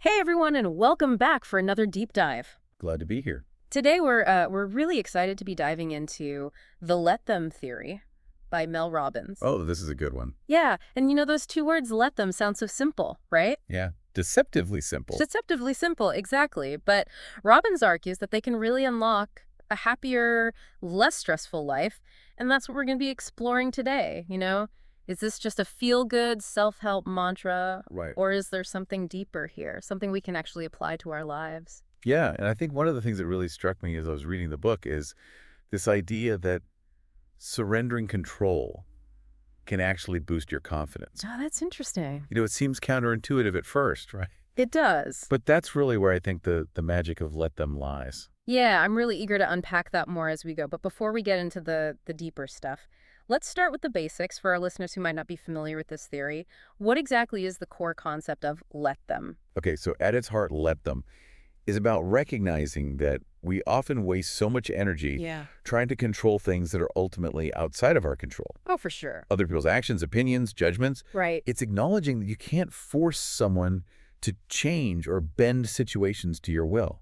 Hey everyone, and welcome back for another deep dive. Glad to be here. Today we're really excited to be diving into the "let them" theory by Mel Robbins. Oh, this is a good one. Yeah, and those two words "let them" sound so simple, right? Yeah. Deceptively simple. Deceptively simple, exactly. But Robbins argues that they can really unlock a happier, less stressful life, and that's what we're going to be exploring today. Is this just a feel-good self-help mantra, Right. or is there something deeper here, something we can actually apply to our lives? Yeah. And I think one of the things that really struck me as I was reading the book is this idea that surrendering control can actually boost your confidence. Oh, that's interesting. It seems counterintuitive at first, right? It does. But that's really where I think the magic of let them lies. Yeah, I'm really eager to unpack that more as we go. But before we get into the deeper stuff, let's start with the basics for our listeners who might not be familiar with this theory. What exactly is the core concept of "let them"? Okay, so at its heart, let them is about recognizing that we often waste so much energy Yeah. trying to control things that are ultimately outside of our control. Oh, for sure. Other people's actions, opinions, judgments. Right. It's acknowledging that you can't force someone to change or bend situations to your will.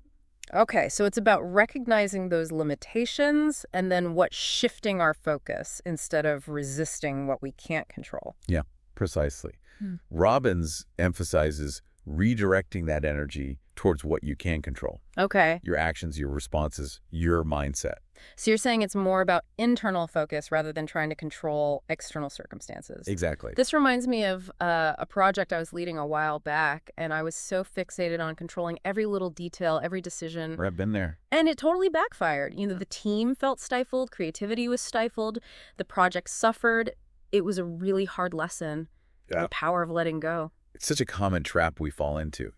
Okay, so it's about recognizing those limitations and then shifting our focus instead of resisting what we can't control. Yeah, precisely. Hmm. Robbins emphasizes redirecting that energy towards what you can control. Okay. Your actions, your responses, your mindset. So you're saying it's more about internal focus rather than trying to control external circumstances. Exactly. This reminds me of a project I was leading a while back, and I was so fixated on controlling every little detail, every decision, I've been there. and it totally backfired. The team felt stifled, creativity was stifled, the project suffered. It was a really hard lesson, the power of letting go. It's such a common trap we fall into,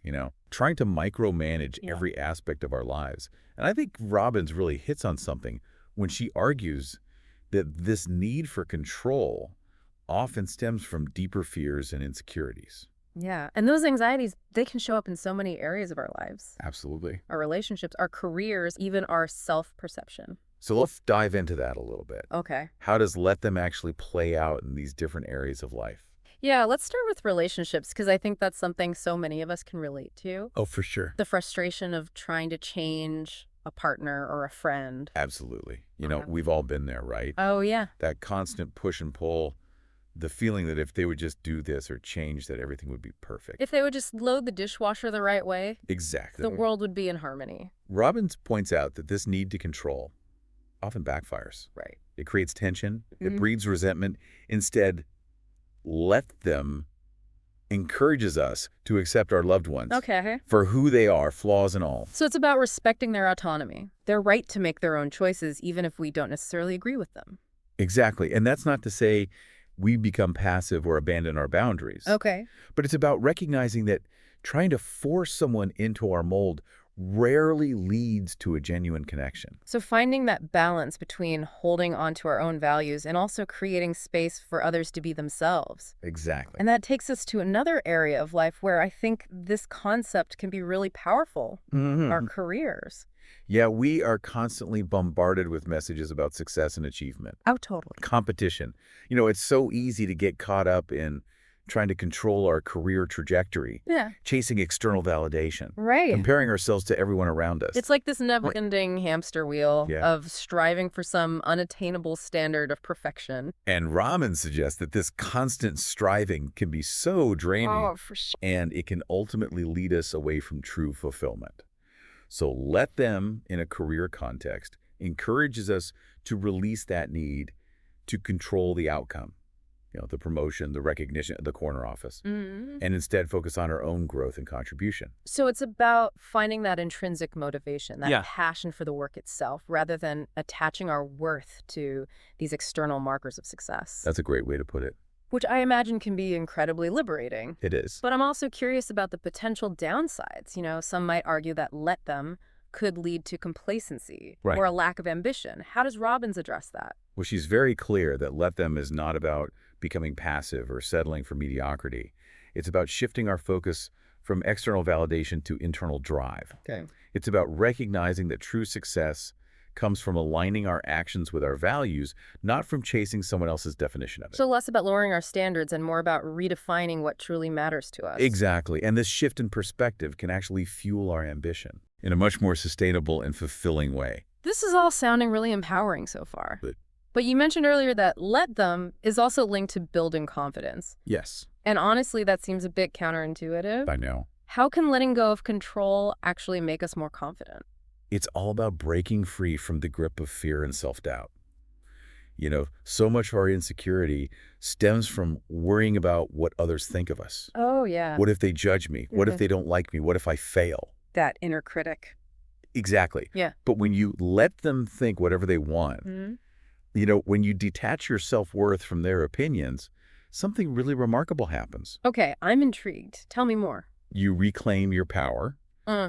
trying to micromanage Yeah. every aspect of our lives. And I think Robbins really hits on something when she argues that this need for control often stems from deeper fears and insecurities. Yeah, and those anxieties, they can show up in so many areas of our lives. Absolutely. Our relationships, our careers, even our self-perception. So let's dive into that a little bit. Okay. How does let them actually play out in these different areas of life? Yeah, let's start with relationships because I think that's something so many of us can relate to. Oh, for sure. The frustration of trying to change a partner or a friend. Absolutely. Okay. We've all been there, right? Oh, yeah. That constant push and pull, the feeling that if they would just do this or change, that everything would be perfect. If they would just load the dishwasher the right way, Exactly. the world would be in harmony. Robbins points out that this need to control often backfires. Right. It creates tension. It Mhm. breeds resentment. Instead, let them encourages us to accept our loved ones Okay. for who they are, flaws and all. So it's about respecting their autonomy, their right to make their own choices, even if we don't necessarily agree with them. Exactly. And that's not to say we become passive or abandon our boundaries. Okay. But it's about recognizing that trying to force someone into our mold rarely leads to a genuine connection. So finding that balance between holding on to our own values and also creating space for others to be themselves. Exactly. And that takes us to another area of life where I think this concept can be really powerful, our careers. Yeah, we are constantly bombarded with messages about success and achievement. Oh, totally. Competition. It's so easy to get caught up in trying to control our career trajectory, Yeah. chasing external validation, Right. comparing ourselves to everyone around us. It's like this never-ending hamster wheel Yeah. of striving for some unattainable standard of perfection. And Raman suggests that this constant striving can be so draining, for sure. and it can ultimately lead us away from true fulfillment. So let them, in a career context, encourages us to release that need to control the outcome, the promotion, the recognition, the corner office, Mm-hmm. and instead focus on our own growth and contribution. So it's about finding that intrinsic motivation, that Yeah. passion for the work itself, rather than attaching our worth to these external markers of success, That's a great way to put it. which I imagine can be incredibly liberating. It is. But I'm also curious about the potential downsides. Some might argue that "let them" could lead to complacency Right. or a lack of ambition. How does Robbins address that? Well, she's very clear that let them is not about becoming passive or settling for mediocrity. It's about shifting our focus from external validation to internal drive. Okay. It's about recognizing that true success comes from aligning our actions with our values, not from chasing someone else's definition of it. So less about lowering our standards and more about redefining what truly matters to us. Exactly. And this shift in perspective can actually fuel our ambition in a much more sustainable and fulfilling way. This is all sounding really empowering so far. But But you mentioned earlier that let them is also linked to building confidence. yes, And honestly, that seems a bit counterintuitive. I know. How can letting go of control actually make us more confident? It's all about breaking free from the grip of fear and self-doubt. So much of our insecurity stems from worrying about what others think of us. Oh, yeah. What if they judge me? What if they don't like me? What if I fail? That inner critic. Exactly. Yeah. But when you let them think whatever they want, when you detach your self-worth from their opinions, something really remarkable happens. Okay, I'm intrigued. Tell me more. You reclaim your power.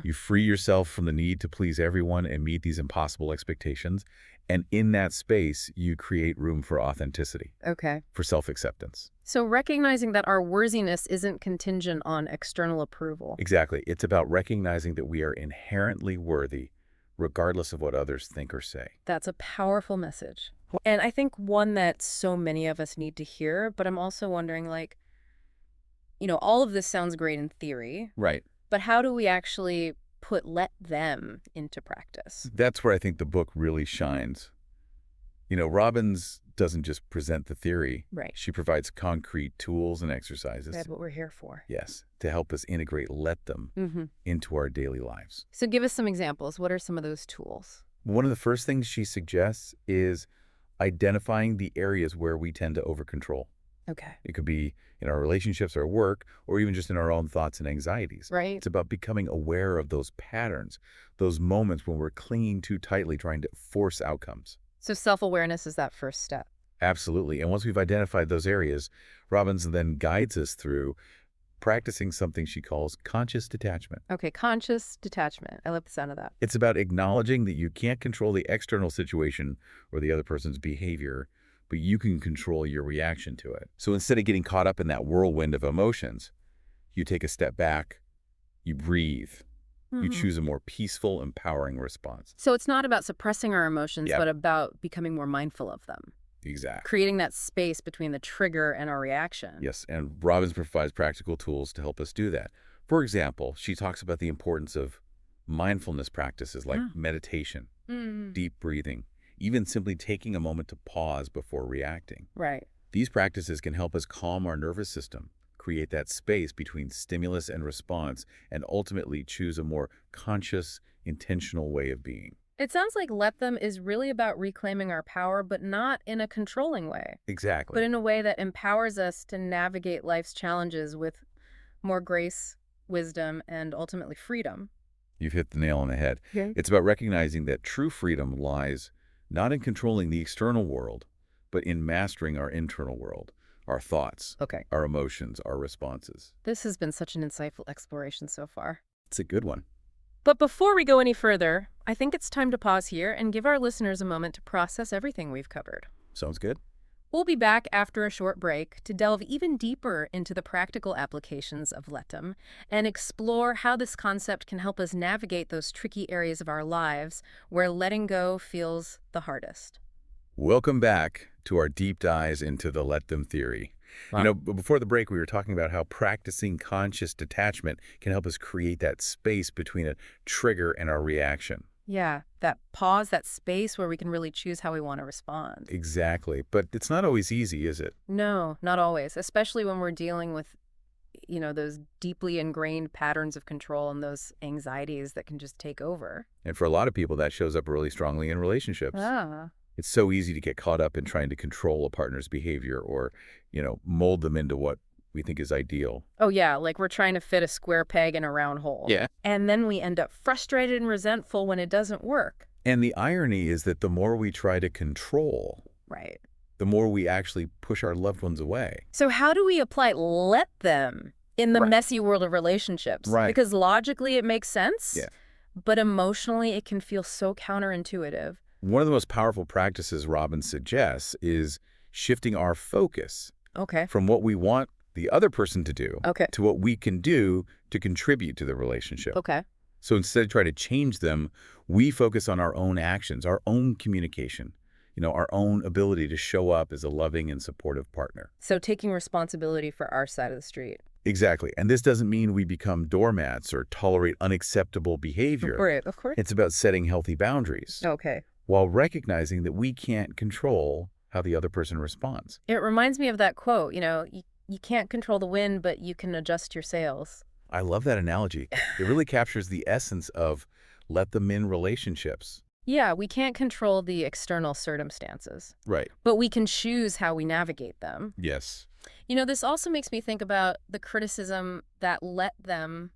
You free yourself from the need to please everyone and meet these impossible expectations. And in that space, you create room for authenticity, Okay. for self-acceptance. So recognizing that our worthiness isn't contingent on external approval. Exactly. It's about recognizing that we are inherently worthy, regardless of what others think or say. That's a powerful message. And I think one that so many of us need to hear, but I'm also wondering, all of this sounds great in theory, Right. but how do we actually let them into practice? That's where I think the book really shines. Robbins doesn't just present the theory. Right. She provides concrete tools and exercises. That's what we're here for. Yes, to help us integrate let them into our daily lives. So give us some examples. What are some of those tools? One of the first things she suggests is identifying the areas where we tend to overcontrol. Okay. It could be in our relationships, our work, or even just in our own thoughts and anxieties. Right. It's about becoming aware of those patterns, those moments when we're clinging too tightly, trying to force outcomes. So self-awareness is that first step. Absolutely. And once we've identified those areas, Robbins then guides us through practicing something she calls conscious detachment. Okay, conscious detachment. I love the sound of that. It's about acknowledging that you can't control the external situation or the other person's behavior, but you can control your reaction to it. So instead of getting caught up in that whirlwind of emotions, you take a step back, you breathe, you choose a more peaceful, empowering response. So it's not about suppressing our emotions, Yep. but about becoming more mindful of them. Exactly. Creating that space between the trigger and our reaction. Yes, and Robbins provides practical tools to help us do that. For example, she talks about the importance of mindfulness practices like meditation, deep breathing, even simply taking a moment to pause before reacting. Right. These practices can help us calm our nervous system, create that space between stimulus and response, and ultimately choose a more conscious, intentional way of being. It sounds like let them is really about reclaiming our power, but not in a controlling way, Exactly. but in a way that empowers us to navigate life's challenges with more grace, wisdom, and ultimately freedom. You've hit the nail on the head. Okay. It's about recognizing that true freedom lies not in controlling the external world, but in mastering our internal world, our thoughts, Okay. our emotions, our responses. This has been such an insightful exploration so far. It's a good one. But before we go any further, I think it's time to pause here and give our listeners a moment to process everything we've covered. Sounds good? We'll be back after a short break to delve even deeper into the practical applications of let'em and explore how this concept can help us navigate those tricky areas of our lives where letting go feels the hardest. Welcome back to our deep dives into the let them theory. Wow. Before the break, we were talking about how practicing conscious detachment can help us create that space between a trigger and our reaction. Yeah, that pause, that space where we can really choose how we want to respond. Exactly. But it's not always easy, is it? No, not always, especially when we're dealing with, those deeply ingrained patterns of control and those anxieties that can just take over. And for a lot of people, that shows up really strongly in relationships. Ah. It's so easy to get caught up in trying to control a partner's behavior or, mold them into what we think is ideal. Oh, yeah, like we're trying to fit a square peg in a round hole. Yeah. And then we end up frustrated and resentful when it doesn't work. And the irony is that the more we try to control, Right. the more we actually push our loved ones away. So how do we apply let them in the Right. messy world of relationships? Right. Because logically it makes sense, Yeah. but emotionally it can feel so counterintuitive. One of the most powerful practices Robbins suggests is shifting our focus Okay. from what we want the other person to do Okay. to what we can do to contribute to the relationip. Okay. So instead of trying to change them, we focus on our own actions, our own communication, our own ability to show up as a loving and supportive partner. So taking responsibility for our side of the street. Exactly. And this doesn't mean we become doormats or tolerate unacceptable behavior. Right, of course. It's about setting healthy boundaries Okay. while recognizing that we can't control how the other person responds. It reminds me of that quote, you can't control the wind, but you can adjust your sails. I love that analogy. It really captures the essence of let them in relationships. Yeah, we can't control the external circumstances, Right. but we can choose how we navigate them. Yes. This also makes me think about the criticism that let them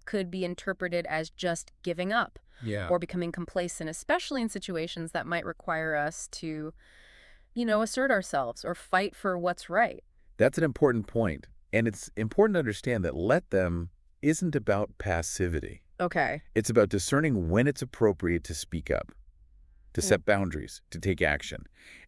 could be interpreted as just giving up Yeah. or becoming complacent, especially in situations that might require us to, assert ourselves or fight for what's right. That's an important point. And it's important to understand that let them isn't about passivity. Okay. It's about discerning when it's appropriate to speak up, to set boundaries, to take action,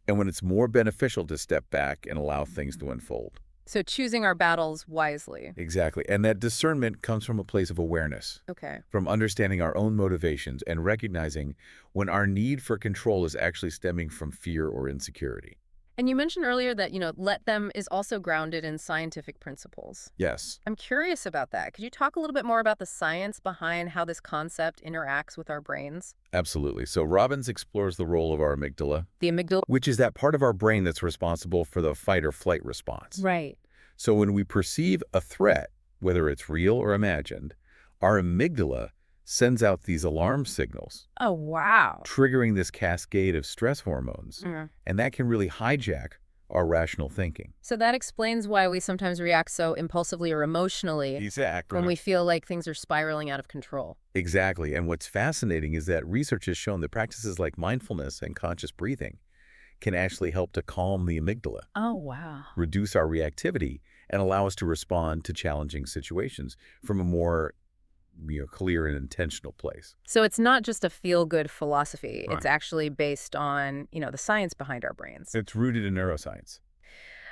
and when it's more beneficial to step back and allow things to unfold. So choosing our battles wisely. Exactly. And that discernment comes from a place of awareness, Okay. from understanding our own motivations and recognizing when our need for control is actually stemming from fear or insecurity. And you mentioned earlier that, let them is also grounded in scientific principles. Yes, I'm curious about that. Could you talk a little bit more about the science behind how this concept interacts with our brains? absolutely. So Robbins explores the role of our amygdala, The amygdala. which is that part of our brain that's responsible for the fight or flight response. Right. So when we perceive a threat, whether it's real or imagined, our amygdala sends out these alarm signals, Oh, wow. triggering this cascade of stress hormones. And that can really hijack our rational thinking. So that explains why we sometimes react so impulsively or emotionally Exactly. when we feel like things are spiraling out of control. Exactly. And what's fascinating is that research has shown that practices like mindfulness and conscious breathing can actually help to calm the amygdala, Oh, wow. reduce our reactivity, and allow us to respond to challenging situations from a more clear and intentional place. So it's not just a feel-good philosophy. Right. It's actually based on, the science behind our brains. It's rooted in neuroscience.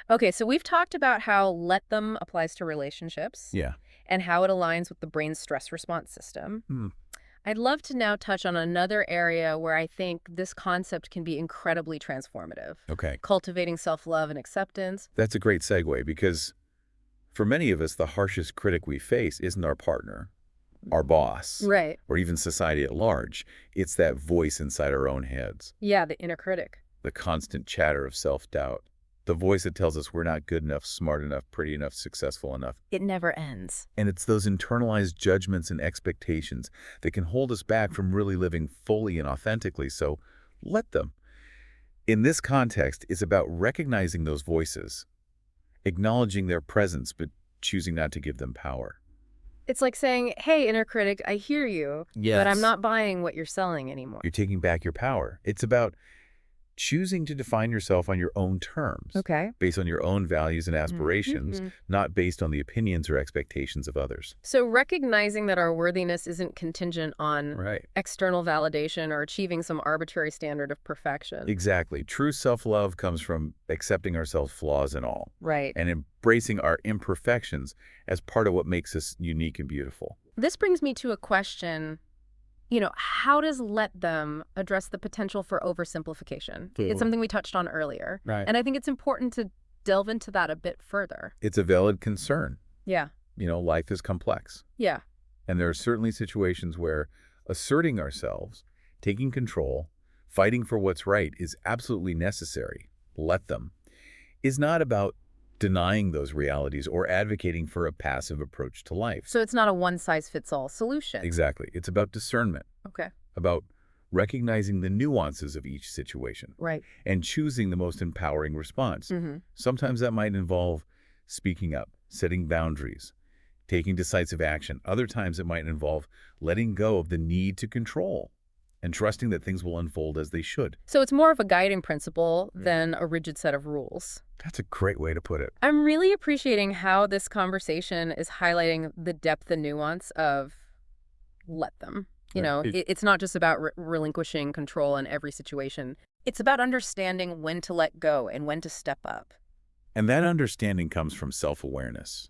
Okay, so we've talked about how let them applies to relationships Yeah. and how it aligns with the brain's stress response system. Hmm. I'd love to now touch on another area where I think this concept can be incredibly transformative. Okay. Cultivating self-love and acceptance. That's a great segue because for many of us, the harshest critic we face isn't our partner, our boss, Right. or even society at large. It's that voice inside our own heads, Yeah, the inner critic. the constant chatter of self-doubt, the voice that tells us we're not good enough, smart enough, pretty enough, successful enough. It never ends. And it's those internalized judgments and expectations that can hold us back from really living fully and authentically. So let them. In this context, it's about recognizing those voices, acknowledging their presence, but choosing not to give them power. It's like saying, hey, inner critic, I hear you, but I'm not buying what you're selling anymore. You're taking back your power. It's about choosing to define yourself on your own terms, Okay. based on your own values and aspirations, Mhm. not based on the opinions or expectations of others. So recognizing that our worthiness isn't contingent on Right. external validation or achieving some arbitrary standard of perfection. Exactly. True self-love comes from accepting ourselves flaws and all, Right. and embracing our imperfections as part of what makes us unique and beautiful. This brings me to a question. How does let them address the potential for oversimplification? It's something we touched on earlier. Right. And I think it's important to delve into that a bit further. It's a valid concern. Yeah. Life is complex. Yeah. And there are certainly situations where asserting ourselves, taking control, fighting for what's right is absolutely necessary. Let them. Is not about denying those realities or advocating for a passive approach to life. So it's not a one-size-fits-all solution. Exactly. It's about discernment, Okay. about recognizing the nuances of each situation Right. and choosing the most empowering response. Mm-hmm. Sometimes that might involve speaking up, setting boundaries, taking decisive action. Other times it might involve letting go of the need to control and trusting that things will unfold as they should. So it's more of a guiding principle than a rigid set of rules. That's a great way to put it. I'm really appreciating how this conversation is highlighting the depth and nuance of let them. It's not just about relinquishing control in every situation. It's about understanding when to let go and when to step up. And that understanding comes from self-awareness.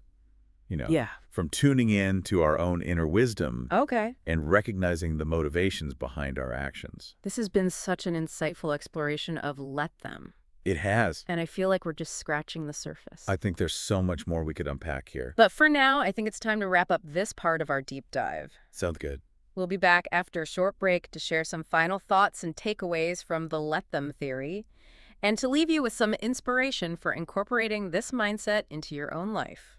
Yeah. from tuning in to our own inner wisdom Okay. and recognizing the motivations behind our actions. This has been such an insightful exploration of let them. It has. And I feel like we're just scratching the surface. I think there's so much more we could unpack here. But for now, I think it's time to wrap up this part of our deep dive. Sounds good. We'll be back after a short break to share some final thoughts and takeaways from the let them theory, and to leave you with some inspiration for incorporating this mindset into your own life.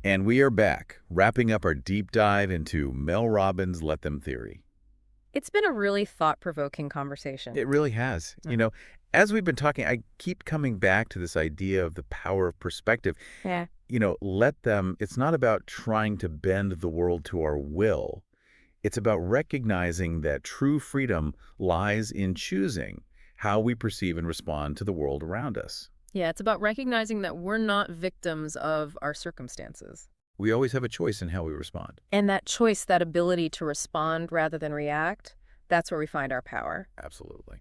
And we are back, wrapping up our deep dive into Mel Robbins' Let Them theory. It's been a really thought-provoking conversation. It really has. As we've been talking, I keep coming back to this idea of the power of perspective. Yeah. Let them, it's not about trying to bend the world to our will. It's about recognizing that true freedom lies in choosing how we perceive and respond to the world around us. Yeah, it's about recognizing that we're not victims of our circumstances. We always have a choice in how we respond. And that choice, that ability to respond rather than react, that's where we find our power. Absolutely.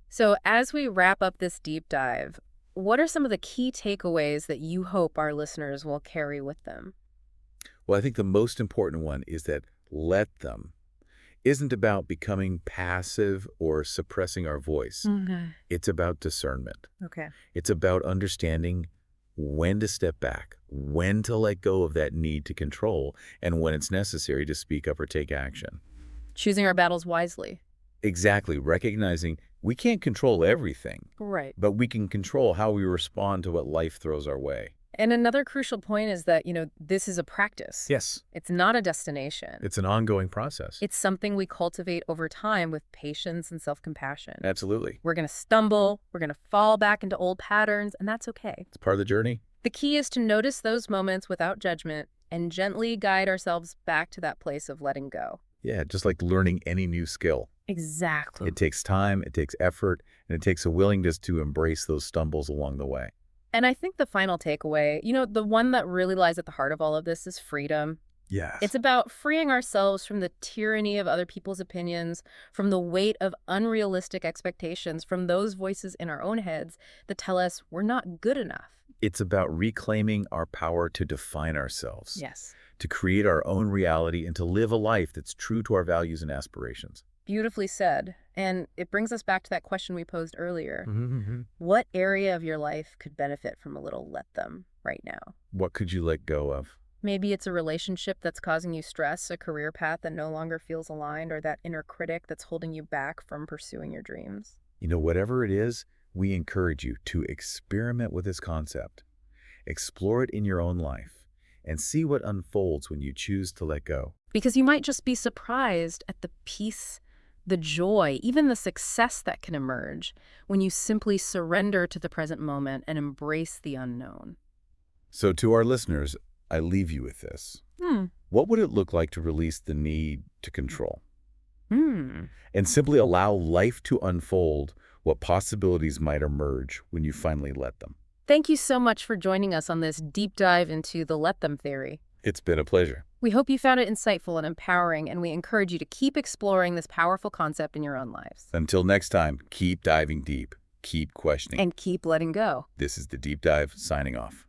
So as we wrap up this deep dive, what are some of the key takeaways that you hope our listeners will carry with them? Well, I think the most important one is that let them isn't about becoming passive or suppressing our voice. It's about discernment. Okay. It's about understanding when to step back, when to let go of that need to control, and when it's necessary to speak up or take action. Choosing our battles wisely. Exactly. Recognizing we can't control everything, Right. but we can control how we respond to what life throws our way. And another crucial point is that, this is a practice. Yes. It's not a destination. It's an ongoing process. It's something we cultivate over time with patience and self-compassion. Absolutely. We're going to stumble, we're going to fall back into old patterns, and that's okay. It's part of the journey. The key is to notice those moments without judgment and gently guide ourselves back to that place of letting go. Yeah, just like learning any new skill. Exactly. It takes time, it takes effort, and it takes a willingness to embrace those stumbles along the way. And I think the final takeaway, the one that really lies at the heart of all of this is freedom. Yes. It's about freeing ourselves from the tyranny of other people's opinions, from the weight of unrealistic expectations, from those voices in our own heads that tell us we're not good enough. It's about reclaiming our power to define ourselves. Yes. To create our own reality and to live a life that's true to our values and aspirations. Beautifully said. And it brings us back to that question we posed earlier. Mm-hmm. What area of your life could benefit from a little let them right now? What could you let go of? Maybe it's a relationship that's causing you stress, a career path that no longer feels aligned, or that inner critic that's holding you back from pursuing your dreams. Whatever it is, we encourage you to experiment with this concept. Explore it in your own life and see what unfolds when you choose to let go. Because you might just be surprised at the peace, the joy, even the success that can emerge when you simply surrender to the present moment and embrace the unknown. So to our listeners, I leave you with this. What would it look like to release the need to control? And simply allow life to unfold what possibilities might emerge when you finally let them. Thank you so much for joining us on this deep dive into the let them theory. It's been a pleasure. We hope you found it insightful and empowering, and we encourage you to keep exploring this powerful concept in your own lives. Until next time, keep diving deep, keep questioning, and keep letting go. This is The Deep Dive, signing off.